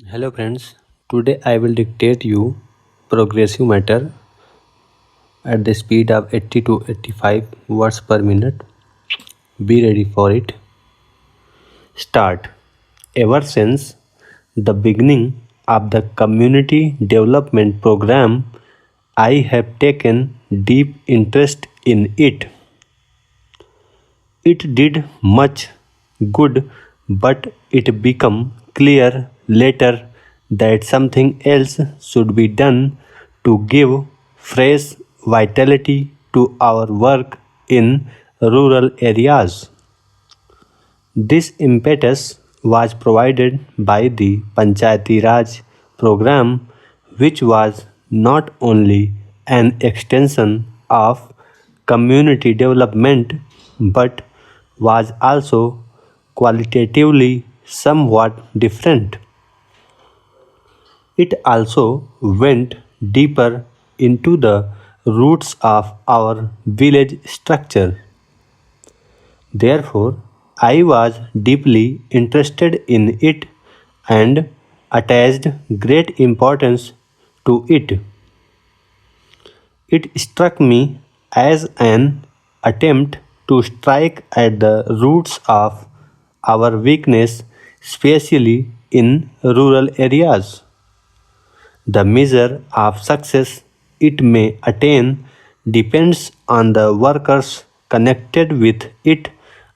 Hello friends, today I will dictate you progressive matter at the speed of 80 to 85 words per minute. Be ready for it. Start. Ever since the beginning of the community development program, I have taken deep interest in it. It did much good, but it became clear later that something else should be done to give fresh vitality to our work in rural areas. This impetus was provided by the Panchayati Raj program, which was not only an extension of community development but was also qualitatively somewhat different. It also went deeper into the roots of our village structure. Therefore, I was deeply interested in it and attached great importance to it. It struck me as an attempt to strike at the roots of our weakness, especially in rural areas. The measure of success it may attain depends on the workers connected with it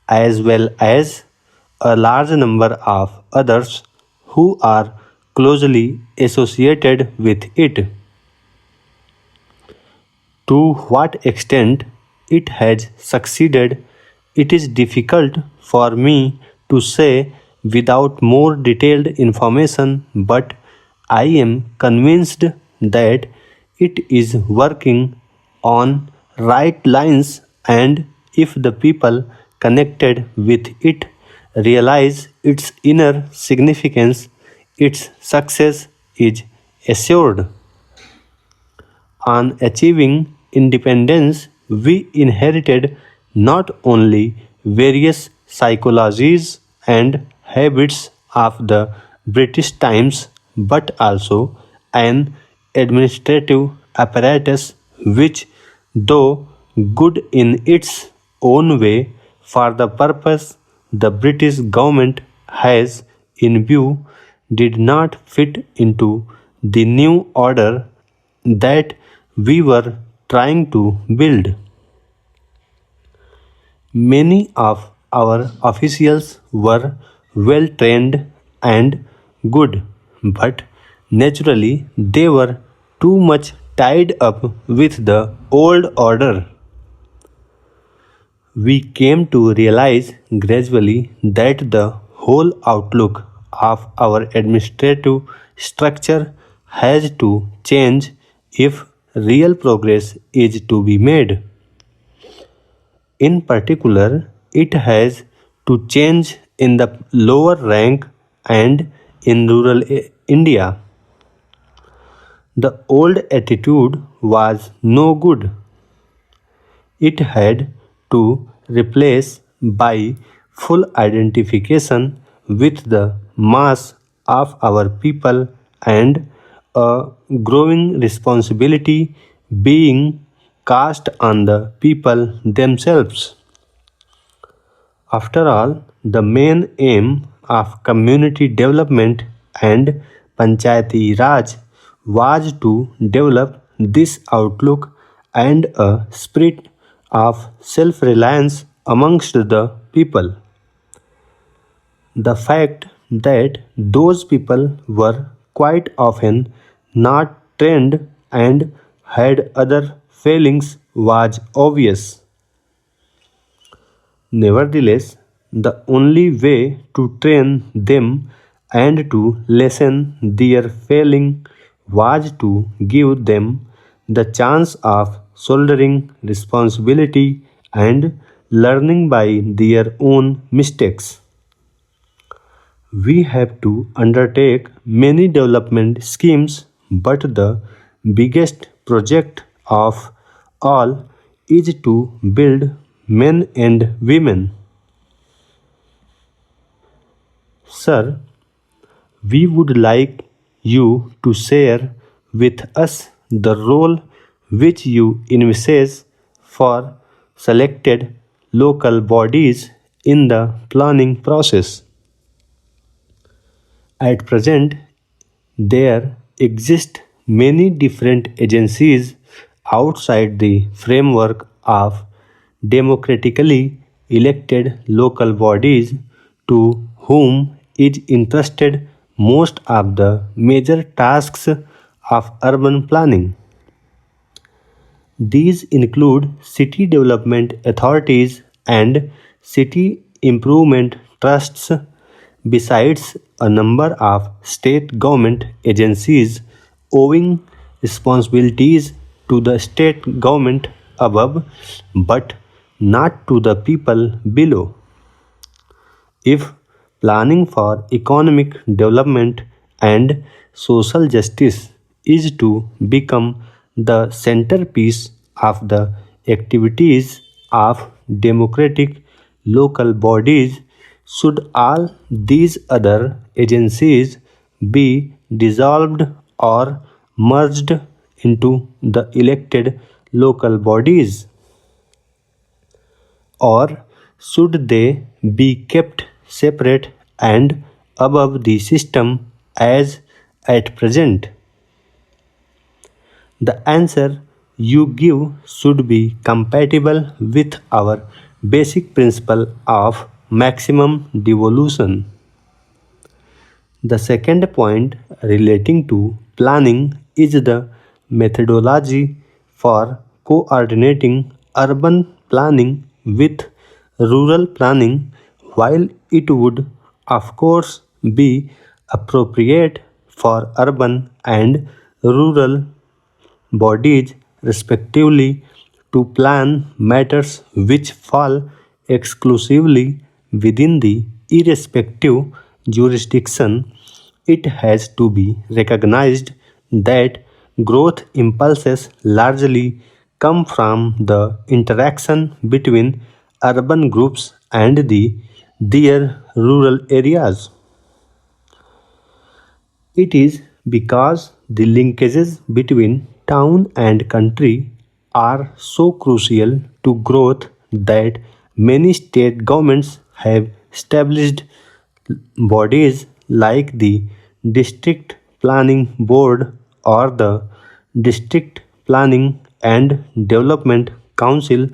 as well as a large number of others who are closely associated with it. To what extent it has succeeded, it is difficult for me to say without more detailed information, but I am convinced that it is working on right lines, and if the people connected with it realize its inner significance, its success is assured. On achieving independence, we inherited not only various psychologies and habits of the British times but also an administrative apparatus which, though good in its own way for the purpose the British government has in view, did not fit into the new order that we were trying to build. Many of our officials were well trained and good, but naturally they were too much tied up with the old order. We came to realize gradually that the whole outlook of our administrative structure has to change if real progress is to be made. In particular, it has to change in the lower rank and in rural India. The old attitude was no good. It had to replace by full identification with the mass of our people and a growing responsibility being cast on the people themselves. After all, the main aim of community development and Panchayati Raj was to develop this outlook and a spirit of self reliance amongst the people. The fact that those people were quite often not trained and had other failings was obvious. Nevertheless, the only way to train them and to lessen their failing was to give them the chance of shouldering responsibility and learning by their own mistakes. We have to undertake many development schemes, but the biggest project of all is to build men and women. Sir, We would like you to share with us the role which you envisage for selected local bodies in the planning process. At present, there exist many different agencies outside the framework of democratically elected local bodies to whom is entrusted most of the major tasks of urban planning. These include city development authorities and city improvement trusts, besides a number of state government agencies owing responsibilities to the state government above but not to the people below. If planning for economic development and social justice is to become the centerpiece of the activities of democratic local bodies, should all these other agencies be dissolved or merged into the elected local bodies? Or should they be kept separate and above the system as at present? The answer you give should be compatible with our basic principle of maximum devolution. The second point relating to planning is the methodology for coordinating urban planning with rural planning. While it would, of course, be appropriate for urban and rural bodies respectively to plan matters which fall exclusively within the irrespective jurisdiction, it has to be recognized that growth impulses largely come from the interaction between urban groups and their rural areas. It is because the linkages between town and country are so crucial to growth that many state governments have established bodies like the District Planning Board or the District Planning and Development Council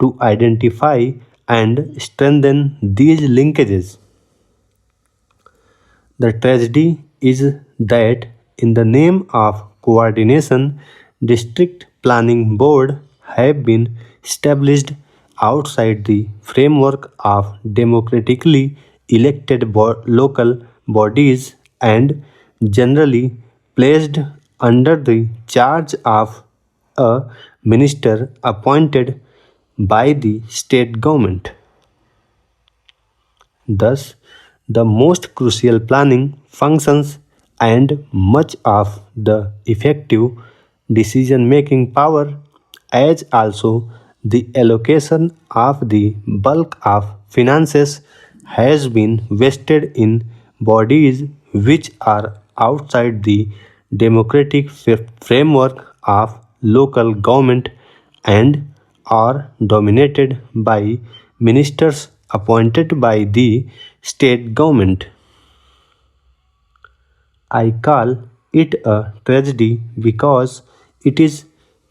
to identify and strengthen these linkages. The tragedy is that, in the name of coordination, district planning boards have been established outside the framework of democratically elected local bodies and generally placed under the charge of a minister appointed by the state government. Thus, the most crucial planning functions and much of the effective decision making power, as also the allocation of the bulk of finances, has been vested in bodies which are outside the democratic framework of local government and are dominated by ministers appointed by the state government. I call it a tragedy because it is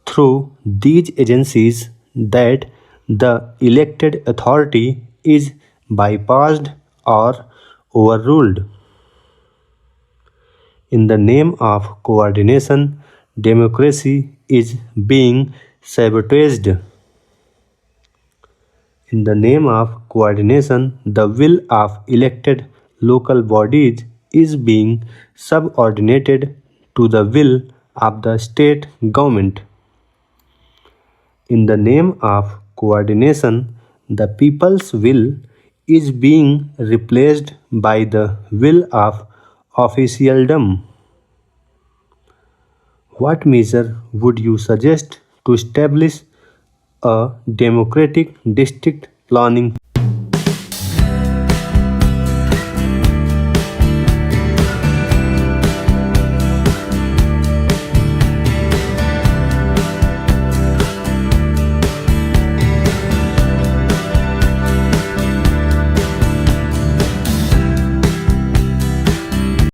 through these agencies that the elected authority is bypassed or overruled. In the name of coordination, democracy is being sabotaged. In the name of coordination, the will of elected local bodies is being subordinated to the will of the state government. In the name of coordination, the people's will is being replaced by the will of officialdom. What measure would you suggest to establish a democratic district planning